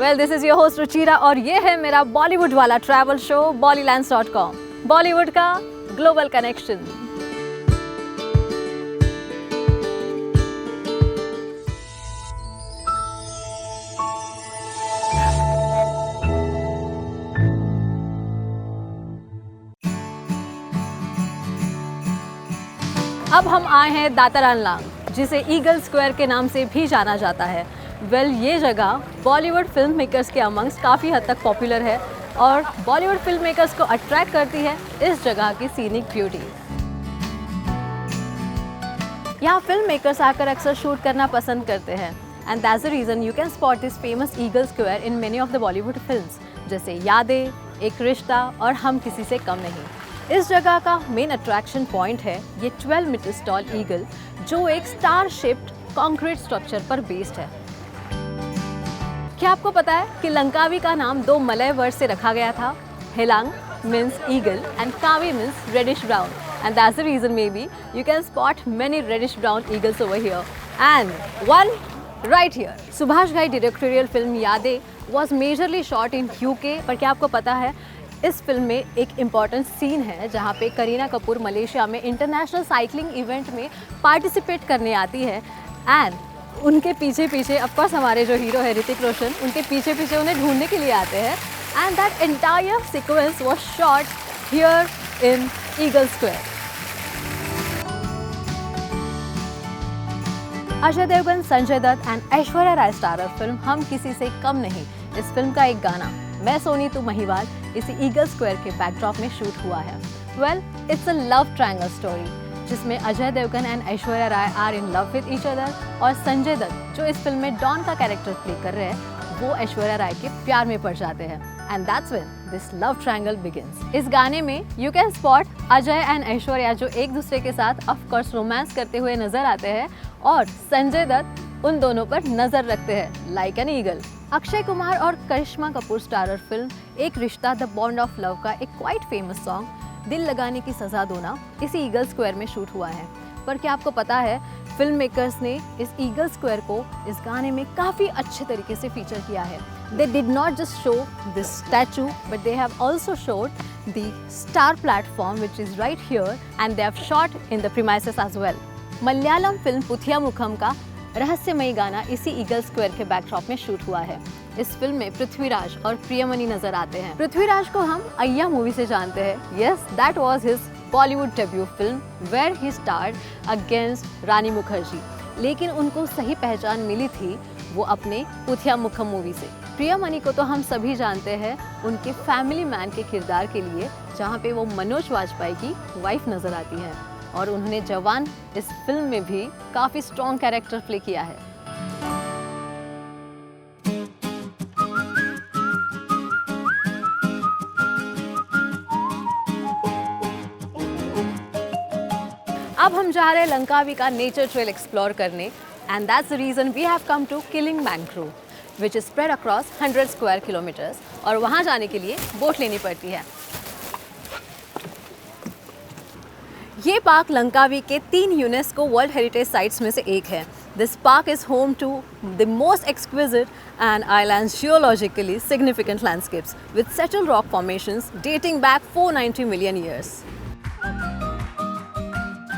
Well this is your host Ruchira और ये है मेरा बॉलीवुड वाला ट्रैवल शो bollylands.com, बॉलीवुड का ग्लोबल कनेक्शन। अब हम आए हैं दातारानलांग, जिसे ईगल स्क्वायर के नाम से भी जाना जाता है। ये जगह बॉलीवुड फिल्म मेकर्स के अमंग्स काफ़ी हद तक पॉपुलर है और बॉलीवुड फिल्म मेकर्स को अट्रैक्ट करती है इस जगह की सीनिक ब्यूटी। यहाँ फिल्म मेकर्स आकर अक्सर शूट करना पसंद करते हैं and that's the reason you can spot this famous eagle square in many of the Bollywood films जैसे यादें, एक रिश्ता और हम किसी से कम नहीं। इस जगह का मेन अट्रैक्शन पॉइंट है ये 12 मीटर्स टॉल ईगल, जो एक स्टार शेप्ड कंक्रीट स्ट्रक्चर पर बेस्ड है। क्या आपको पता है कि लंकावी का नाम दो मलय वर्ड से रखा गया था? Helang means eagle and Kawi means reddish brown, and that's the reason maybe you can spot many reddish brown eagles over here and one right here. Subhash Ghai directorial film यादें was majorly shot in UK, पर क्या आपको पता है इस फिल्म में एक इम्पॉर्टेंट सीन है जहाँ पे करीना कपूर मलेशिया में इंटरनेशनल साइकिलिंग इवेंट में पार्टिसिपेट करने आती है एंड उनके पीछे पीछे ऑफकोर्स हमारे जो हीरो है ऋतिक रोशन, उनके पीछे पीछे उन्हें ढूंढने के लिए आते हैं and that entire sequence was shot here in Eagle Square. Ajay Devgan, Sanjay Dutt and Aishwarya Rai starrer film Hum Kisi से कम नहीं, इस फिल्म का एक गाना मैं सोनी तू महिवाल इसी ईगल स्क्वायर के बैकड्रॉप में शूट हुआ है। It's a love triangle story जिसमें Ajay Devgn and Aishwarya Rai are in love with each other और संजय दत्त जो इस फिल्म में डॉन का कैरेक्टर प्ले कर रहे हैं वो ऐश्वर्या राय के प्यार में पड़ जाते हैं and that's when this love triangle begins. इस गाने में you can spot Ajay and Aishwarya जो एक दूसरे के साथ ऑफ कोर्स रोमांस करते हुए नजर आते हैं और संजय दत्त उन दोनों पर नजर रखते हैं like an eagle. Akshay Kumar और करिश्मा कपूर स्टारर फिल्म एक रिश्ता द बॉन्ड ऑफ लव का एक क्वाइट फेमस सॉन्ग दिल लगाने की सजा दो ना इसी ईगल स्क्वायर में शूट हुआ है। पर क्या आपको पता है फिल्म मेकर्स ने इस ईगल स्क्वायर को इस गाने में काफ़ी अच्छे तरीके से फीचर किया है। They did not just show this statue but they have also showed the star platform which is right here and they have shot in the premises as well. Malayalam film Puthiya Mukham का रहस्यमयी गाना इसी ईगल स्क्वायर के backdrop में shoot हुआ है। इस फिल्म में पृथ्वीराज और प्रियमणि नजर आते हैं। पृथ्वीराज को हम अय्या मूवी से जानते हैं। Yes, that was his Bollywood debut film where he starred against Rani Mukerji, लेकिन उनको सही पहचान मिली थी वो अपने पुथिया मुखम मूवी से। प्रियमणि को तो हम सभी जानते हैं उनके फैमिली मैन के किरदार के लिए, जहाँ पे वो मनोज वाजपेयी की वाइफ नजर आती है और उन्होंने जवान इस फिल्म में भी काफ़ी स्ट्रॉन्ग कैरेक्टर प्ले किया है। अब हम जा रहे हैं लंकावी का नेचर ट्रेल एक्सप्लोर करने and that's the reason we have come to Kilim mangrove which is spread across 100 square kilometres और वहाँ जाने के लिए बोट लेनी पड़ती है। ये पार्क लंकावी के 3 यूनेस्को वर्ल्ड हेरिटेज साइट्स में से एक है। This park is home to the most exquisite and islands geologically significant landscapes with settle rock formations dating back 490 million years.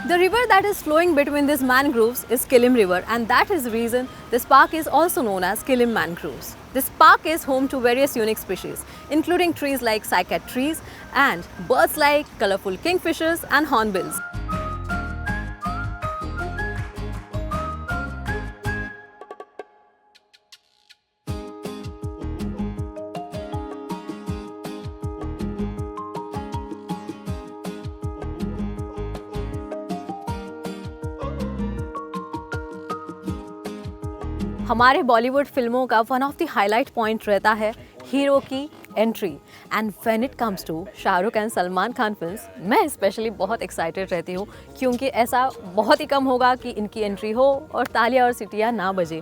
The river that is flowing between these mangroves is Kilim River, and that is the reason this park is also known as Kilim Mangroves. This park is home to various unique species, including trees like cycad trees and birds like colorful kingfishers and hornbills. हमारे बॉलीवुड फिल्मों का one of the highlight point रहता है hero की entry and when it comes to Shahrukh and Salman Khan films मैं specially बहुत excited रहती हूँ क्योंकि ऐसा बहुत ही कम होगा कि इनकी एंट्री हो और तालियां और सीटियाँ ना बजे।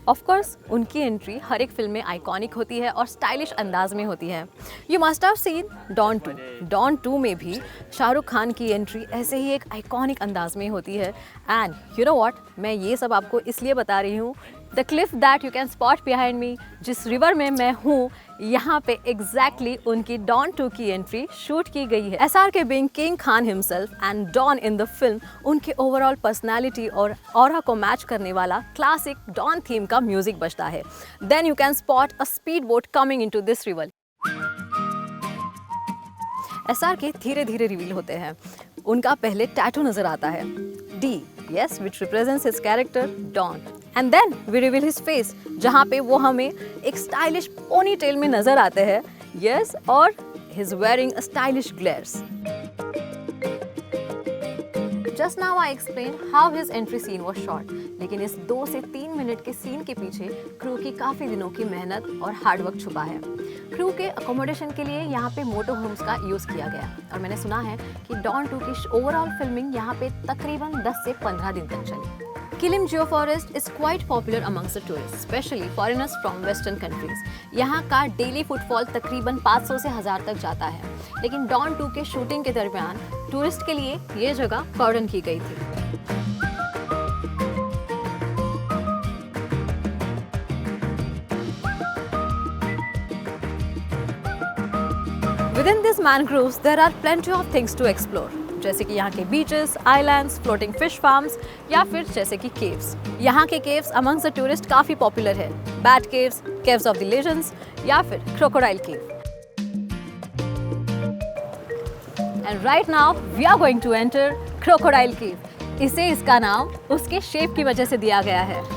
ऑफ कोर्स उनकी एंट्री हर एक फिल्म में आइकॉनिक होती है और स्टाइलिश अंदाज में होती है। You must have seen Don 2 में भी शाहरुख खान की एंट्री ऐसे ही एक आइकॉनिक अंदाज में होती है। एंड यू नो व्हाट, मैं ये सब आपको इसलिए बता रही हूँ the Cliff that you can spot behind me, जिस रिवर में मैं हूँ, यहाँ पे एग्जैक्टली उनकी डॉन 2 की एंट्री शूट की गई है। SRK being king Khan himself and Don in the film, उनके ओवरऑल पर्सनालिटी और ऑरा को मैच करने वाला क्लासिक डॉन थीम का म्यूजिक बजता है। Then you can spot a speed boat coming into this river. SRK धीरे धीरे रिवील होते हैं। उनका पहले टैटू नजर आता है, D, yes, which represents his character Don. And then we reveal his face, जहाँ पे वो हमें एक स्टाइलिश पोनी टेल में नजर आते हैं, yes, और he's wearing a stylish glares. Just now I explained how his entry scene was shot. लेकिन इस 2 से 3 मिनट के सीन के पीछे क्रू की काफ़ी दिनों की मेहनत और हार्डवर्क छुपा है। क्रू के अकोमोडेशन के लिए यहाँ पे मोटो होम्स का यूज़ किया गया और मैंने सुना है कि डॉन 2 की ओवरऑल फिल्मिंग यहाँ पे तकरीबन 10 से 15 दिन तक चली। Kilim Geoforest is quite popular amongst the tourist, specially foreigners from western countries. यहाँ का डेली फुटफॉल तकरीबन 500 से 1000 तक जाता है, लेकिन डॉन 2 के शूटिंग के दरमियान टूरिस्ट के लिए ये जगह कॉर्डन की गई थी। Within these mangroves, there are plenty of things to explore, जैसे कि यहाँ के beaches, islands, floating fish farms या फिर जैसे कि केव्स। यहाँ के केव्स अमंग्स द टूरिस्ट काफ़ी पॉपुलर है, bat caves, caves of the legends या फिर crocodile cave. And right now we are going to enter crocodile cave. इसे इसका नाम उसके शेप की वजह से दिया गया है।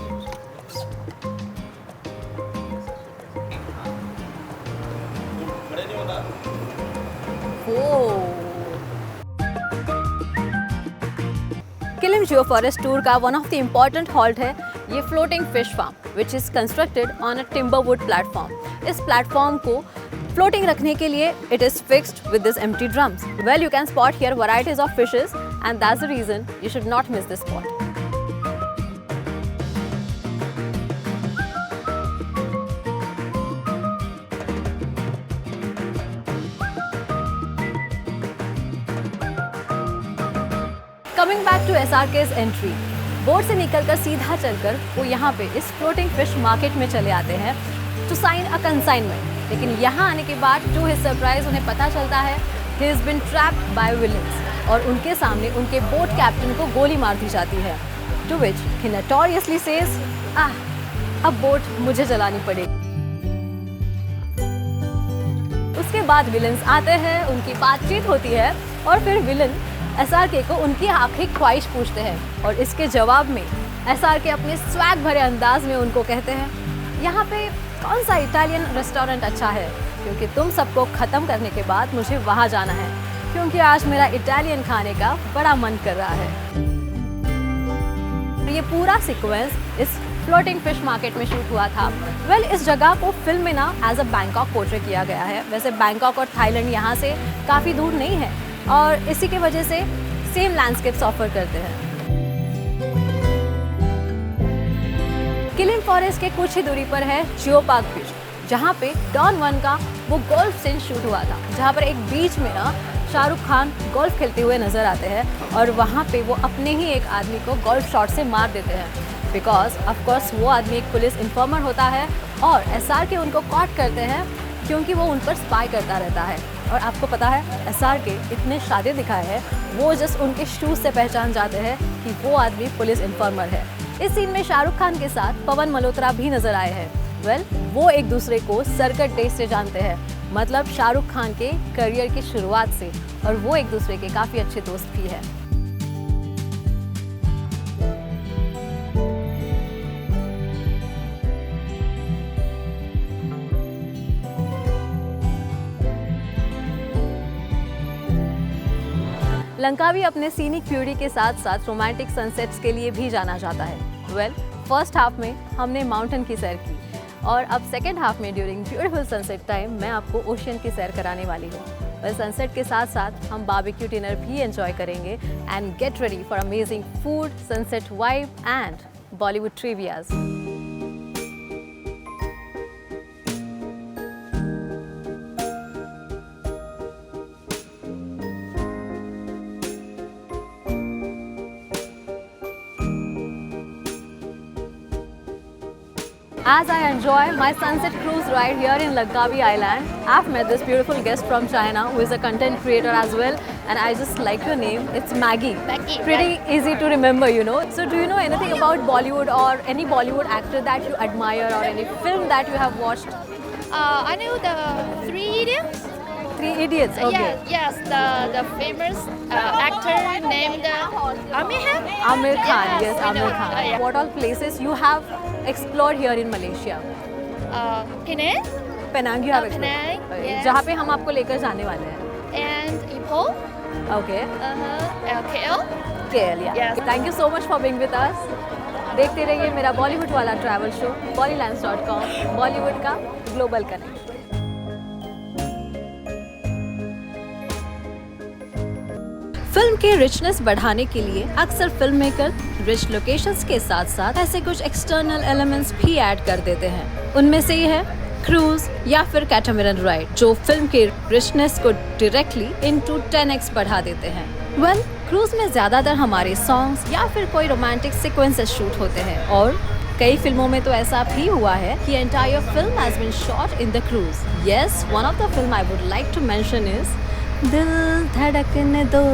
किलिम जियोफॉरेस्ट टूर का one of the important halt है ये floating fish farm, which is constructed on a timberwood platform. इस प्लेटफॉर्म को फ्लोटिंग रखने के लिए it is fixed with this empty drums. Well, you can spot here varieties of fishes and that's the reason you should not miss this spot. Coming back to SRK's entry, boat से निकलकर सीधा चलकर वो यहाँ पे इस floating fish market में चले आते हैं टू साइन अ कंसाइनमेंट। लेकिन यहाँ आने के बाद टू हिज सरप्राइज उन्हें पता चलता है he is been trapped by villains और उनके सामने उनके बोट कैप्टन को गोली मार दी जाती है। To which he notoriously says, अब बोट मुझे चलानी पड़ेगी। उसके बाद विलेंस आते हैं, उनकी बातचीत होती है और फिर विलन SRK को उनकी आखिरी ख्वाहिश पूछते हैं और इसके जवाब में SRK अपने स्वैग भरे अंदाज में उनको कहते हैं, यहाँ पे कौन सा इटालियन रेस्टोरेंट अच्छा है, क्योंकि तुम सबको ख़त्म करने के बाद मुझे वहाँ जाना है, क्योंकि आज मेरा इटालियन खाने का बड़ा मन कर रहा है। ये पूरा सीक्वेंस इस फ्लोटिंग फिश मार्केट में शूट हुआ था। वेल, इस जगह को फिल्म में ना एज अ बैंकॉक पोर्ट्रे किया गया है। वैसे बैंकॉक और थाईलैंड यहाँ से काफ़ी दूर नहीं है और इसी की वजह से सेम लैंडस्केप्स ऑफर करते हैं। किलिम फॉरेस्ट के कुछ ही दूरी पर है जियोपार्क बीच, जहाँ पे डॉन 1 का वो गोल्फ सीन शूट हुआ था, जहाँ पर एक बीच में ना शाहरुख खान गोल्फ खेलते हुए नजर आते हैं और वहाँ पे वो अपने ही एक आदमी को गोल्फ शॉट से मार देते हैं। बिकॉज ऑफकोर्स वो आदमी एक पुलिस इन्फॉर्मर होता है और SRK उनको कॉट करते हैं क्योंकि वो उन पर स्पाई करता रहता है। और आपको पता है SRK इतने शादे दिखाए हैं, वो जस्ट उनके शूज से पहचान जाते हैं कि वो आदमी पुलिस इन्फॉर्मर है। इस सीन में शाहरुख खान के साथ पवन मल्होत्रा भी नजर आए हैं। वेल, वो एक दूसरे को सर्किट डेज से जानते हैं, मतलब शाहरुख खान के करियर की शुरुआत से, और वो एक दूसरे के काफ़ी अच्छे दोस्त भी हैं। लंकावी अपने सीनिक ब्यूटी के साथ साथ रोमांटिक सनसेट्स के लिए भी जाना जाता है। वेल, फर्स्ट हाफ में हमने माउंटेन की सैर की और अब सेकेंड हाफ में ड्यूरिंग ब्यूटीफुल सनसेट टाइम मैं आपको ओशियन की सैर कराने वाली हूँ। वेल, सनसेट के साथ साथ हम बारबेक्यू डिनर भी एंजॉय करेंगे and get ready for amazing food, sunset vibe and Bollywood trivias. As I enjoy my sunset cruise ride here in Langkawi Island, I've met this beautiful guest from China who is a content creator as well, and I just like your name. It's Maggie. Maggie, Pretty easy to remember, you know. So do you know anything about Bollywood or any Bollywood actor that you admire or any film that you have watched? I know the Three Idiots. Three Idiots. Okay. Yes, the famous actor named Amir Khan. Amir Khan. Yes, we know. Amir Khan. Yeah. What all places you have explored here in Malaysia? Penang Penang you have explored. Penang, yes. जहाँ पे हम आपको लेकर जाने वाले हैं. and Ipoh. Okay. KL. KL, yeah. Yes. Thank you so much for being with us. देखते रहिए मेरा बॉलीवुड वाला ट्रैवल शो bollylands.com, बॉलीवुड का ग्लोबल कनेक्ट. फिल्म के रिचनेस बढ़ाने के लिए अक्सर फिल्म मेकर रिच लोकेशंस के साथ साथ ऐसे कुछ एक्सटर्नल एलिमेंट्स भी ऐड कर देते हैं. उनमें से ये है क्रूज या फिर कैटामरन राइड, जो फिल्म के रिचनेस को डायरेक्टली इनटू 10x बढ़ा देते हैं. वेल, क्रूज में ज्यादातर हमारे सॉन्ग्स या फिर कोई रोमांटिक सीक्वेंसेस शूट होते हैं और कई फिल्मों में तो ऐसा भी हुआ है कि entire film has been shot in the cruise. Yes, one of the film I would like to mention is Dil Dhadakne Do.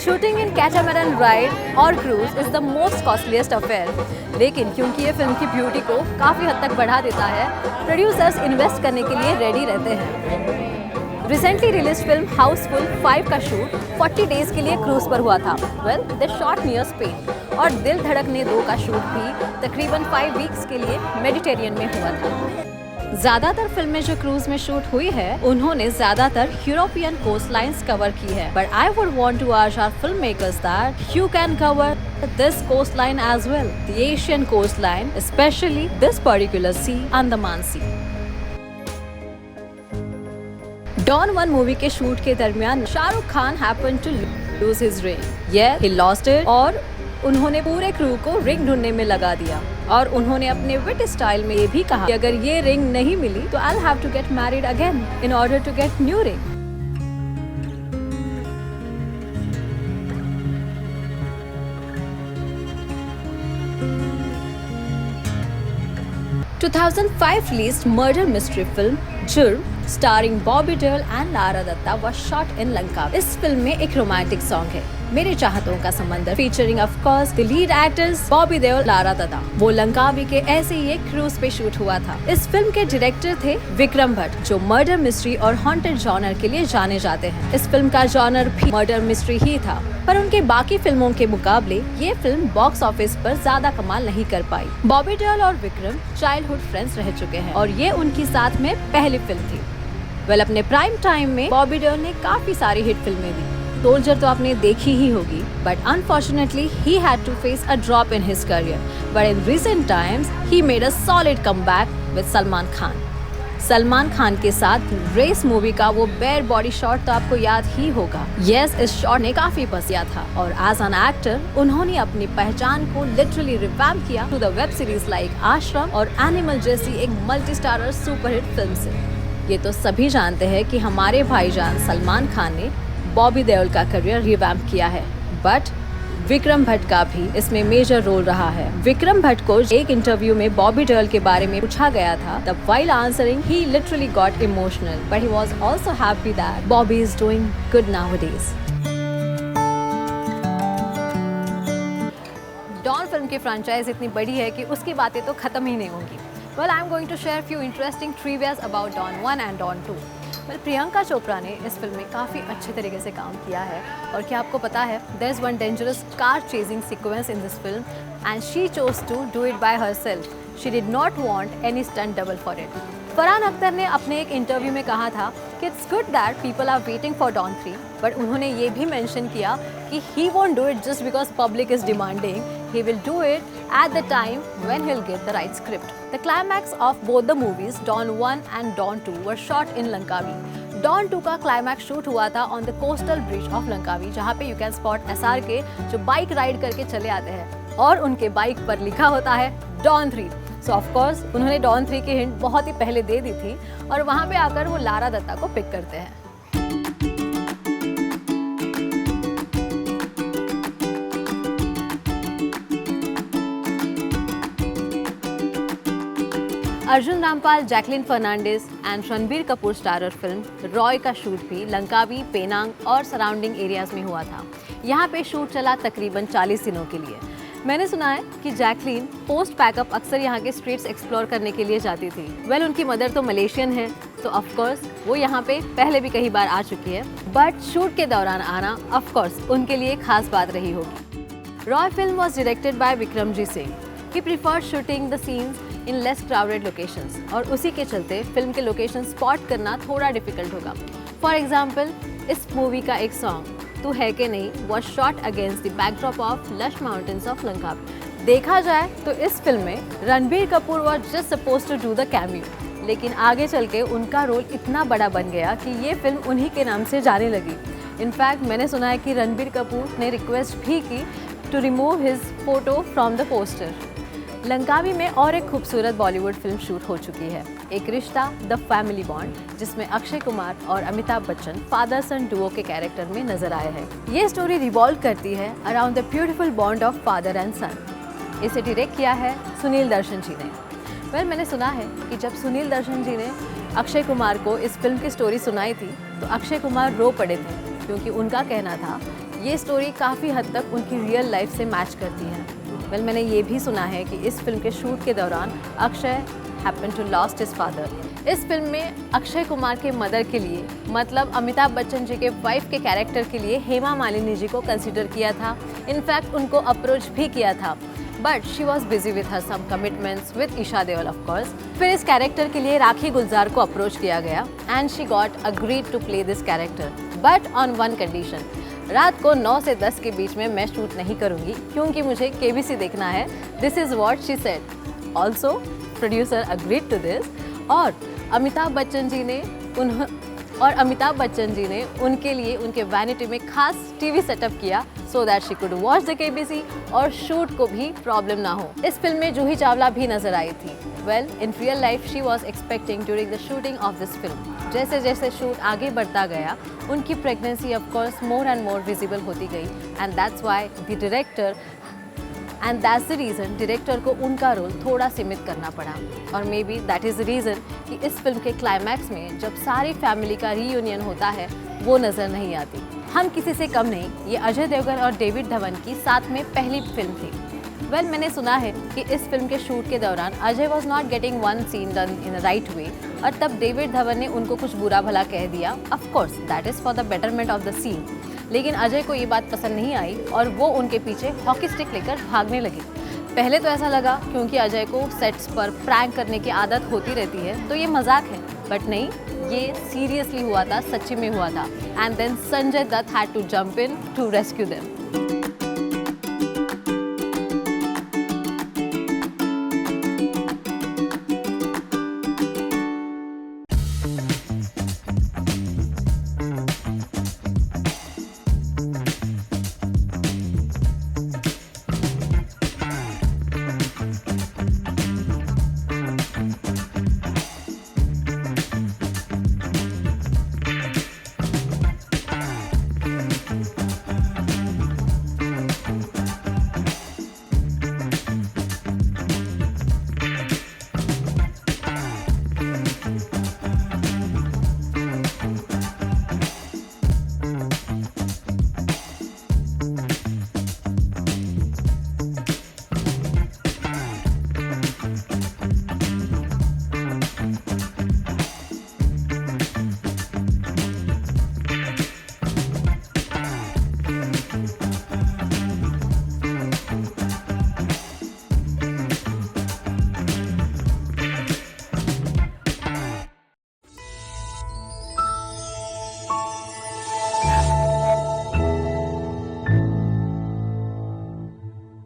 Shooting in catamaran ride और cruise is the most costliest affair, लेकिन क्योंकि ये फिल्म की ब्यूटी को काफ़ी हद तक बढ़ा देता है, प्रोड्यूसर्स इन्वेस्ट करने के लिए रेडी रहते हैं. रिसेंटली रिलीज फिल्म हाउसफुल 5 का शूट 40 डेज के लिए क्रूज पर हुआ था. Well, they shot near Spain और दिल धड़कने 2 का शूट भी तकरीबन 5 वीक्स के लिए मेडिटेरियन में हुआ था. ज्यादातर फिल्में जो क्रूज में शूट हुई है उन्होंने ज्यादातर यूरोपियन कोस्ट लाइन्स कवर की है. But I would want to ask our film makers that you can cover this coast line as well, the Asian coast line, specially this particular sea, Andaman sea. Don 1 movie के shoot के दरमियान Shahrukh Khan happen to lose his ring. He lost it और उन्होंने पूरे crew को ring ढूंढने में लगा दिया और उन्होंने अपने विट स्टाइल में ये भी कहा कि अगर ये रिंग नहीं मिली तो I will have to get married again in order to get new ring. In 2005 released murder mystery film जुर्म starring Bobby Deol and Lara Dutta was shot in Langkawi. इस फिल्म में एक रोमांटिक सॉन्ग है, मेरे चाहतों का समंदर, featuring of course the lead actors Bobby Deol, Lara Dutta. वो लंकावी के ऐसे ही एक क्रूज पे शूट हुआ था. इस फिल्म के डायरेक्टर थे विक्रम भट्ट, जो मर्डर मिस्ट्री और हॉन्टेड जॉनर के लिए जाने जाते हैं. इस फिल्म का जॉनर भी मर्डर मिस्ट्री ही था, पर उनके बाकी फिल्मों के मुकाबले ये फिल्म बॉक्स ऑफिस पर ज्यादा कमाल नहीं कर पाई. बॉबी देओल और विक्रम चाइल्डहुड फ्रेंड्स रह चुके हैं और ये उनकी साथ में पहली फिल्म थी. वेल, अपने प्राइम टाइम में बॉबी देओल ने काफी सारी हिट फिल्में दी. सोल्जर तो आपने देखी ही होगी, but unfortunately he had to face a drop in his career. But in recent times he made a solid comeback with Salman Khan. Salman Khan के साथ रेस मूवी का वो बेयर बॉडी शॉट तो आपको याद ही होगा. यस, इस शॉट ने काफी बसिया था और एज एन एक्टर उन्होंने अपनी पहचान को लिटरली रिवैम्प किया to the web series like Aashram और एनिमल जैसी एक मल्टी स्टारर सुपरहिट फिल्म से. ये तो सभी जानते हैं कि हमारे भाईजान सलमान खान ने बॉबी देओल का करियर रिवैम्प किया है, बट विक्रम भट्ट का भी इसमें मेजर रोल रहा है. विक्रम भट्ट को एक इंटरव्यू में बॉबी देओल के बारे में पूछा गया था. तब while answering he literally got emotional, but he was also happy that Bobby is doing good nowadays. Don film की फ्रेंचाइज इतनी बड़ी है कि उसकी बातें तो खत्म ही नहीं होंगी. Well, I'm going to share few interesting trivias about Don 1 and Don 2. Well, Priyanka Chopra ने इस फिल्म में काफ़ी अच्छे तरीके से काम किया है और क्या आपको पता है, there is one dangerous car chasing sequence in this film and she chose to do it by herself. She did not want any stunt double for it. Farhan Akhtar ने अपने एक इंटरव्यू में कहा था कि it's good that people are waiting for Don 3, but उन्होंने ये भी मेंशन किया कि he won't do it just because public is demanding. He will do it at the time when he'll get the right script. The climax of both the movies, Don 1 and Don 2, were shot in Langkawi. Don 2 का climax shoot हुआ था on the coastal bridge of Langkawi, जहाँ पे you can spot SRK जो bike ride करके चले आते हैं और उनके बाइक पर लिखा होता है Don 3. सो ऑफ कोर्स उन्होंने Don 3 की हिंट बहुत ही पहले दे दी थी और वहाँ पे आकर वो लारा दत्ता को पिक करते हैं. Arjun Rampal, Jacqueline Fernandez and Ranbir Kapoor starrer film Roy का शूट भी लंकावी, पेनांग और सराउंडिंग एरियाज में हुआ था। यहाँ पे शूट चला तकरीबन 40 दिनों के लिए। मैंने सुना है कि जैकलिन पोस्ट पैकअप अक्सर यहाँ के स्ट्रीट्स एक्सप्लोर करने के लिए जाती थी। वेल, उनकी मदर तो मलेशियन है, तो ऑफ कोर्स वो यहाँ पे पहले भी कई बार आ चुकी है, बट शूट के दौरान आना ऑफ कोर्स उनके लिए खास बात रही होगी। Roy film was directed by Vikramjit Singh. He preferred shooting the scenes in less crowded locations, और उसी के चलते फिल्म के लोकेशन स्पॉट करना थोड़ा डिफिकल्ट होगा। फॉर एग्जाम्पल, इस मूवी का एक सॉन्ग तू Hai Ki Nahi was shot against the backdrop of lush mountains of Lanka. देखा जाए तो इस फिल्म में Ranbir Kapoor was just suppose to do the cameo, लेकिन आगे चल के उनका रोल इतना बड़ा बन गया कि ये फिल्म उन्हीं के नाम से जाने लगी। इनफैक्ट मैंने सुना है कि रणबीर कपूर ने रिक्वेस्ट भी की to remove his photo from the poster. Langkawi में और एक खूबसूरत बॉलीवुड फिल्म शूट हो चुकी है, एक रिश्ता द फैमिली बॉन्ड, जिसमें अक्षय कुमार और Amitabh Bachchan father son duo के कैरेक्टर में नजर आए हैं। ये स्टोरी रिवॉल्व करती है around the beautiful bond of father and son. इसे डायरेक्ट किया है सुनील दर्शन जी ने। वेल, मैंने सुना है कि जब सुनील दर्शन जी ने अक्षय कुमार को इस फिल्म की स्टोरी सुनाई थी तो अक्षय कुमार रो पड़े थे, क्योंकि उनका कहना था ये स्टोरी काफ़ी हद तक उनकी रियल लाइफ से मैच करती है। वेल, मैंने ये भी सुना है कि इस फिल्म के शूट के दौरान Akshay happen to lost his father. इस फिल्म में अक्षय कुमार के मदर के लिए, मतलब अमिताभ बच्चन जी के वाइफ के कैरेक्टर के लिए हेमा मालिनी जी को कंसिडर किया था। इनफैक्ट उनको अप्रोच भी किया था, but she was busy with her some commitments with Esha Deol of course. फिर इस कैरेक्टर के लिए राखी गुलजार को अप्रोच किया गया and she got agreed to play this character, but on one condition. रात को 9 से 10 के बीच में मैं शूट नहीं करूंगी, क्योंकि मुझे केबीसी देखना है। This is what she said. Also producer agreed to this, और अमिताभ बच्चन जी ने उनके लिए उनके वैनिटी में खास टीवी सेटअप किया so that she could watch the KBC और शूट को भी प्रॉब्लम ना हो। इस फिल्म में जूही चावला भी नजर आई थी। Well, in real life she was expecting during the shooting of this film. जैसे जैसे शूट आगे बढ़ता गया, उनकी pregnancy of course more and more visible होती गई, and that's the reason director को उनका रोल थोड़ा सीमित करना पड़ा। और may be that is the reason कि इस फिल्म के क्लाइमैक्स में जब सारी फैमिली का रीयूनियन होता है वो नज़र नहीं आती। हम किसी से कम नहीं, ये अजय देवगन और डेविड धवन की साथ में पहली फिल्म थी। वेल, मैंने सुना है कि इस फिल्म के शूट के दौरान Ajay was not getting one scene done in a right way, और तब डेविड धवन ने उनको कुछ बुरा भला कह दिया। Of course that is for the betterment of the scene, लेकिन अजय को ये बात पसंद नहीं आई और वो उनके पीछे हॉकी स्टिक लेकर भागने लगी। पहले तो ऐसा लगा क्योंकि अजय को सेट्स पर प्रैंक करने की आदत होती रहती है तो ये मजाक है, बट नहीं, ये सीरियसली हुआ था, सच्ची में हुआ था। And then Sanjay Dutt had to jump in to rescue them.